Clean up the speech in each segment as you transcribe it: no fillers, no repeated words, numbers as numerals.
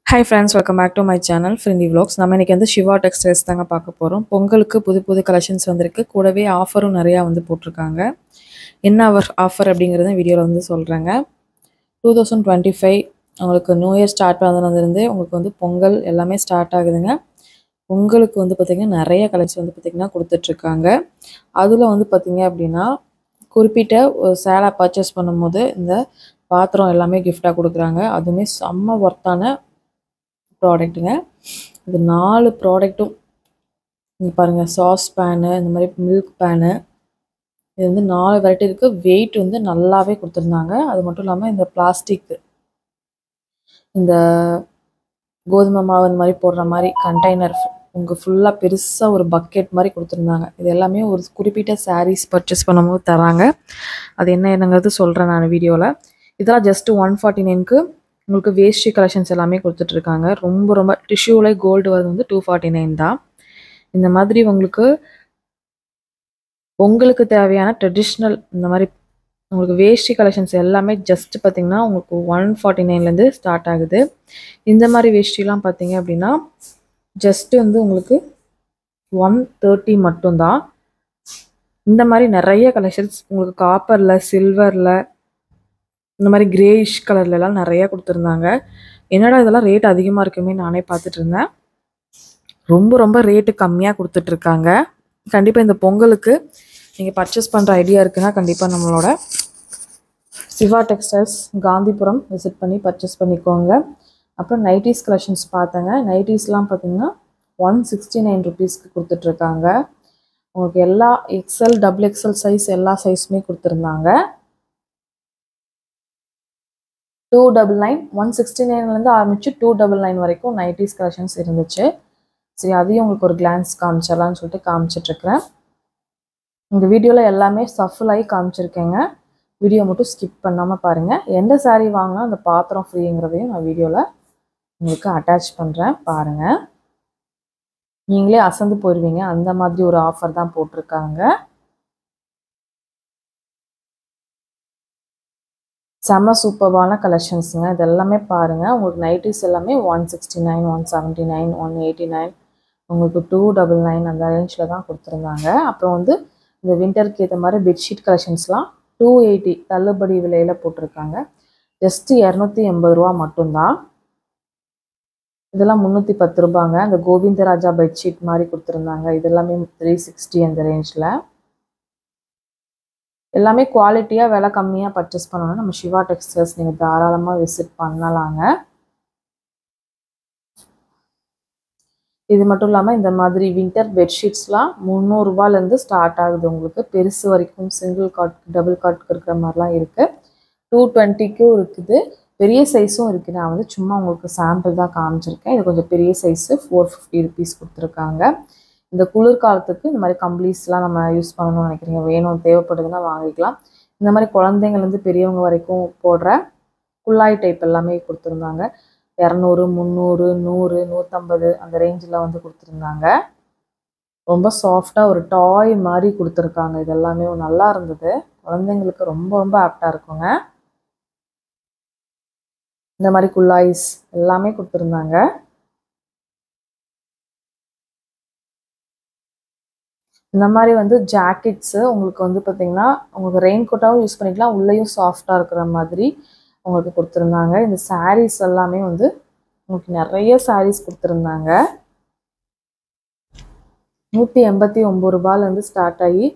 Hi friends, welcome back to my channel Friendly Vlogs. நம்ம இன்னைக்கு வந்து சிவா டெக்ஸ்டைல்ஸ் தாங்க பார்க்க போறோம். பொங்கலுக்கு புது கலெக்ஷன்ஸ் வந்திருக்கு. கூடவே ஆஃபரும் நிறைய வந்து போட்டுருக்காங்க. என்ன ஆஃபர் அப்படிங்கறத வீடியோல வந்து சொல்றேங்க. 2025 உங்களுக்கு நியூ இயர் ஸ்டார்ட் ஆனதுல இருந்து உங்களுக்கு வந்து பொங்கல் எல்லாமே ஸ்டார்ட் ஆகுதுங்க. பொங்கலுக்கு வந்து பாத்தீங்கன்னா நிறைய கலெக்ஷன் வந்து பாத்தீங்கன்னா கொடுத்துட்டு இருக்காங்க. அதுல வந்து பாத்தீங்க அப்படினா குறிப்பிட்ட ஒரு சேலை பர்ச்சேஸ் பண்ணும்போது இந்த பாத்திரம் எல்லாமே gift-ஆ கொடுக்குறாங்க. அதுமே செம்ம வர்த்தான ப்ராடக்ட்டுங்க. இது 4 ப்ராடக்ட்டும் இங்க பாருங்க, சாஸ் பேனு, இந்த மாதிரி மில்க் பேனு, இது வந்து 4 வெரைட்டி இருக்கு. வெயிட் வந்து நல்லாவே கொடுத்துருந்தாங்க. அது மட்டும் இல்லாமல் இந்த பிளாஸ்டிக் இந்த கோதுமை மாவு இந்த மாதிரி போடுற மாதிரி கண்டெய்னர் உங்களுக்கு ஃபுல்லாக பெருசாக ஒரு பக்கெட் மாதிரி கொடுத்துருந்தாங்க. இது எல்லாமே ஒரு குறிப்பிட்ட சாரீஸ் பர்ச்சேஸ் பண்ணும்போது தராங்க. அது என்னங்கிறது சொல்கிறேன் நான் வீடியோவில். இதெல்லாம் ஜஸ்ட் 149க்கு உங்களுக்கு வேஷ்டி கலெக்ஷன்ஸ் எல்லாமே கொடுத்துட்ருக்காங்க. ரொம்ப டிஷ்யூவில் கோல்டு வந்து 249 தான். இந்த மாதிரி உங்களுக்கு தேவையான ட்ரெடிஷ்னல் இந்த மாதிரி உங்களுக்கு வேஷ்டி கலெக்ஷன்ஸ் எல்லாமே ஜஸ்ட் பார்த்திங்கன்னா உங்களுக்கு 149லேருந்து ஸ்டார்ட் ஆகுது. இந்த மாதிரி வேஷ்டிலாம் பார்த்தீங்க அப்படின்னா ஜஸ்ட்டு வந்து உங்களுக்கு 130 மட்டும்தான். இந்த மாதிரி நிறைய கலெக்ஷன்ஸ் உங்களுக்கு காப்பரில், சில்வரில், இந்த மாதிரி கிரேயிஷ் கலர்லலாம் நிறைய கொடுத்துருந்தாங்க. என்னடா இதெல்லாம் ரேட் அதிகமாக இருக்குமே நானே பார்த்துட்டு இருந்தேன். ரொம்ப ரேட்டு கம்மியாக கொடுத்துட்ருக்காங்க. கண்டிப்பாக இந்த பொங்கலுக்கு நீங்கள் பர்ச்சேஸ் பண்ணுற ஐடியா இருக்குன்னா கண்டிப்பாக நம்மளோட சிவா டெக்ஸ்டைல்ஸ் காந்திபுரம் விசிட் பண்ணி பர்ச்சேஸ் பண்ணிக்கோங்க. அப்புறம் நைட்டிஸ் கலெக்ஷன்ஸ் பார்த்தேங்க. நைட்டிஸ்லாம் பார்த்தீங்கன்னா 169 ருபீஸ்க்கு கொடுத்துட்ருக்காங்க. உங்களுக்கு எல்லா எக்ஸல், டபுள் எக்ஸல் சைஸ் எல்லா சைஸுமே கொடுத்துருந்தாங்க. 299, 169லேருந்து ஆரம்பித்து 299 வரைக்கும் நைட்டிஸ் கலெக்ஷன்ஸ் இருந்துச்சு. சரி, அதையும் உங்களுக்கு ஒரு கிளான்ஸ் காமிச்சிடலான்னு சொல்லிட்டு காமிச்சிட்ருக்கிறேன். இந்த வீடியோவில் எல்லாமே சஃபில் ஆகி காமிச்சிருக்கேங்க. வீடியோ மட்டும் ஸ்கிப் பண்ணாமல் பாருங்கள். எந்த சாரீ வாங்கினா அந்த பாத்திரம் ஃப்ரீங்கிறதையும் நான் வீடியோவில் உங்களுக்கு அட்டாச் பண்ணுறேன், பாருங்கள். நீங்களே அசந்து போயிடுவீங்க. அந்த மாதிரி ஒரு ஆஃபர் தான் போட்டிருக்காங்க. செம்ம சூப்பர்வான கலெக்ஷன்ஸுங்க. இது எல்லாமே பாருங்கள். உங்களுக்கு நைட்டிஸ் எல்லாமே 169, 179, 189, உங்களுக்கு 299 அந்த ரேஞ்சில் தான் கொடுத்துருந்தாங்க. அப்புறம் வந்து இந்த வின்டருக்கு ஏற்ற மாதிரி பெட்ஷீட் கலெக்ஷன்ஸ்லாம் 280 தள்ளுபடி விலையில் போட்டிருக்காங்க. ஜஸ்ட்டு 280 ரூபா மட்டும்தான். இதெல்லாம் 310 ரூபாங்க. அந்த கோவிந்தராஜா பெட்ஷீட் மாதிரி கொடுத்துருந்தாங்க. இது எல்லாமே 360 அந்த ரேஞ்சில். எல்லாமே குவாலிட்டியாக விலை கம்மியாக பர்ச்சேஸ் பண்ணணும்னா நம்ம சிவா டெக்ஸ்டைல்ஸ் நீங்கள் தாராளமாக விசிட் பண்ணலாங்க. இது மட்டும் இல்லாமல் இந்த மாதிரி வின்டர் பெட்ஷீட்ஸ்லாம் 300 ரூபாயிலேருந்து ஸ்டார்ட் ஆகுது. உங்களுக்கு பெருசு வரைக்கும் சிங்கிள் காட், டபுள் காட்க்கு இருக்கிற மாதிரிலாம் இருக்குது. 220க்கும் இருக்குது, பெரிய சைஸும் இருக்குது. நான் வந்து சும்மா உங்களுக்கு சாம்பிள் தான் காமிச்சிருக்கேன். இது கொஞ்சம் பெரிய சைஸு 450 ருபீஸ் கொடுத்துருக்காங்க. இந்த குளிர்காலத்துக்கு இந்த மாதிரி கம்ப்ளீஸ்லாம் நம்ம யூஸ் பண்ணணும்னு நினைக்கிறீங்க, வேணும் தேவைப்படுதுன்னா வாங்கிக்கலாம். இந்த மாதிரி குழந்தைங்கள்லேருந்து பெரியவங்க வரைக்கும் போடுற குள்ளாய் டைப் எல்லாமே கொடுத்துருந்தாங்க. 200, 300, 100, 150 அந்த ரேஞ்சில் வந்து கொடுத்துருந்தாங்க. ரொம்ப சாஃப்டாக ஒரு டாய் மாதிரி கொடுத்துருக்காங்க. இது எல்லாமே நல்லா இருந்தது. குழந்தைங்களுக்கு ரொம்ப ஆப்டாக இருக்குங்க. இந்த மாதிரி குள்ளாய்ஸ் எல்லாமே கொடுத்துருந்தாங்க. இந்த மாதிரி வந்து ஜாக்கெட்ஸு உங்களுக்கு வந்து பார்த்திங்கன்னா உங்களுக்கு ரெயின் கோட்டாகவும் யூஸ் பண்ணிக்கலாம், உள்ளேயும் சாஃப்டாக இருக்கிற மாதிரி உங்களுக்கு கொடுத்துருந்தாங்க. இந்த சாரீஸ் எல்லாமே வந்து உங்களுக்கு நிறைய சாரீஸ் கொடுத்துருந்தாங்க. 189 ரூபாயிலேருந்து ஸ்டார்ட் ஆகி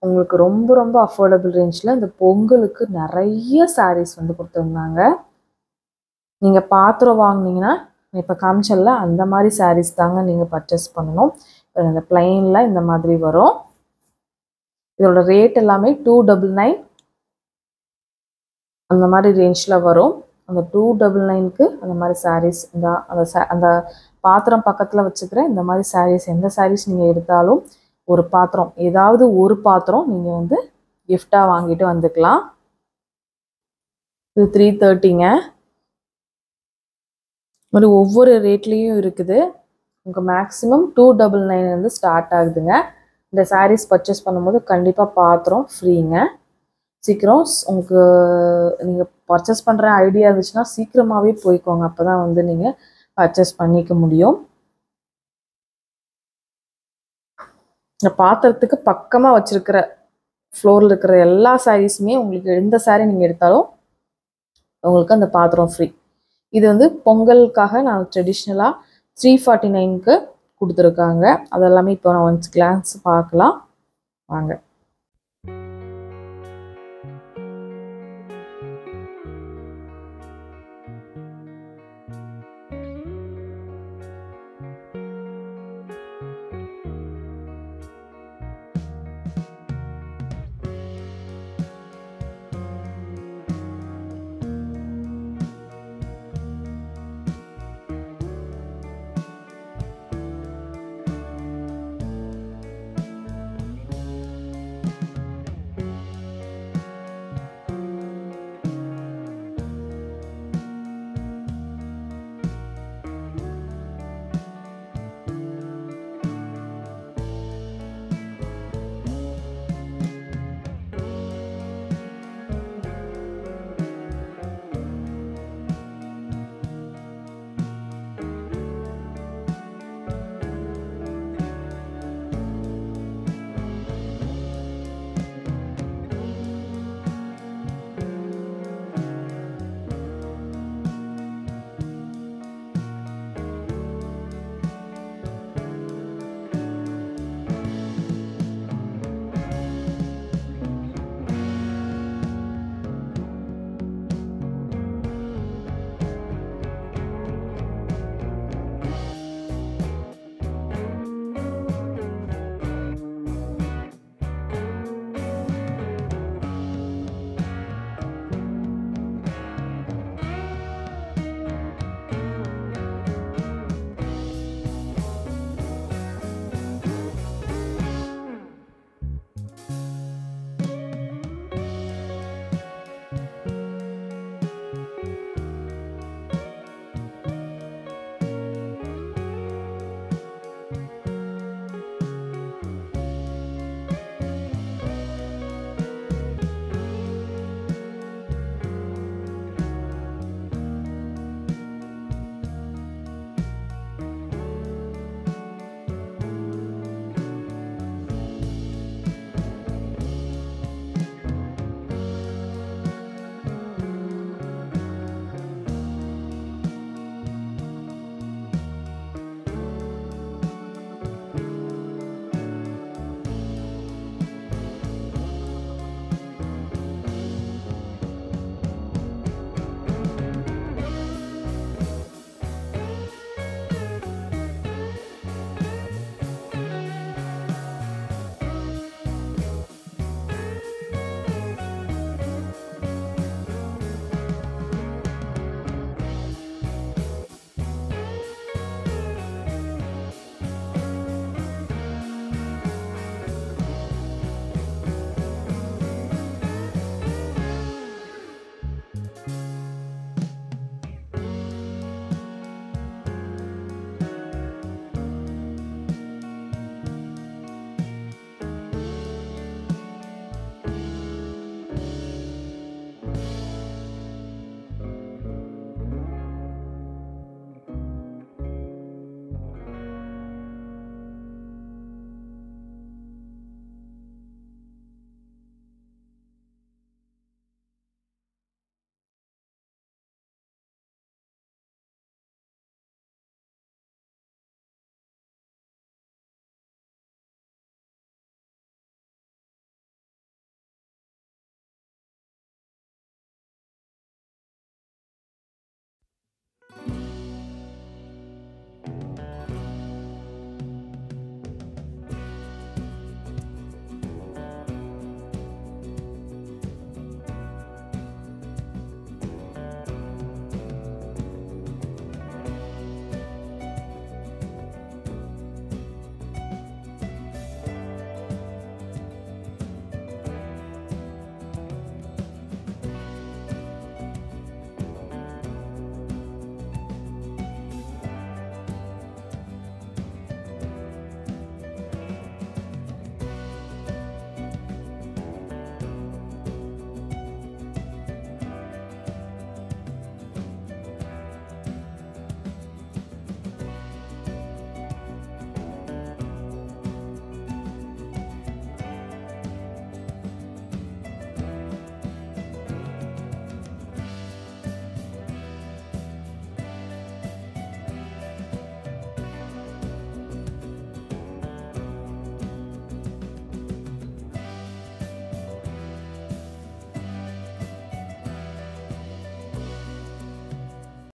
உங்களுக்கு ரொம்ப அஃபோர்டபுள் ரேஞ்சில் இந்த பொங்கலுக்கு நிறைய சாரீஸ் வந்து கொடுத்துருந்தாங்க. நீங்கள் பாத்திரம் வாங்கினீங்கன்னா இப்போ காமிச்சல்ல அந்த மாதிரி சாரீஸ் தாங்க நீங்கள் பர்ச்சேஸ் பண்ணணும். இந்த பிளைனில் இந்த மாதிரி வரும். இதோட ரேட் எல்லாமே 299 அந்த மாதிரி ரேஞ்சில் வரும். அந்த 299க்கு அந்த மாதிரி சாரீஸ் அந்த பாத்திரம் பக்கத்தில் வச்சுக்கிற இந்த மாதிரி சாரீஸ், எந்த சாரீஸ் நீங்கள் எடுத்தாலும் ஒரு பாத்திரம், ஏதாவது ஒரு பாத்திரம் நீங்கள் வந்து கிஃப்டாக வாங்கிட்டு வந்துக்கலாம். இது 330ங்க. ஒரு ஒவ்வொரு ரேட்லேயும் இருக்குது. உங்களுக்கு மேக்ஸிமம் 299லேருந்து ஸ்டார்ட் ஆகுதுங்க. இந்த சாரீஸ் பர்ச்சேஸ் பண்ணும்போது கண்டிப்பாக பாத்திரம் ஃப்ரீங்க. சீக்கிரம் உங்களுக்கு நீங்கள் பர்ச்சேஸ் பண்ணுற ஐடியா இருந்துச்சுன்னா சீக்கிரமாகவே போய்க்கோங்க. அப்போ தான் வந்து நீங்கள் பர்ச்சேஸ் பண்ணிக்க முடியும். இந்த பாத்திரத்துக்கு பக்கமாக வச்சுருக்கிற ஃப்ளோரில் இருக்கிற எல்லா சாரீஸுமே உங்களுக்கு எந்த சாரீ நீங்கள் எடுத்தாலும் உங்களுக்கு அந்த பாத்திரம் ஃப்ரீ. இது வந்து பொங்கலுக்காக நான் ட்ரெடிஷ்னலாக 349க்கு கொடுத்துருக்காங்க. அதெல்லாமே இப்போ நான் ஒன்ஸ் கிளான்ஸ் பார்க்கலாம் வாங்க.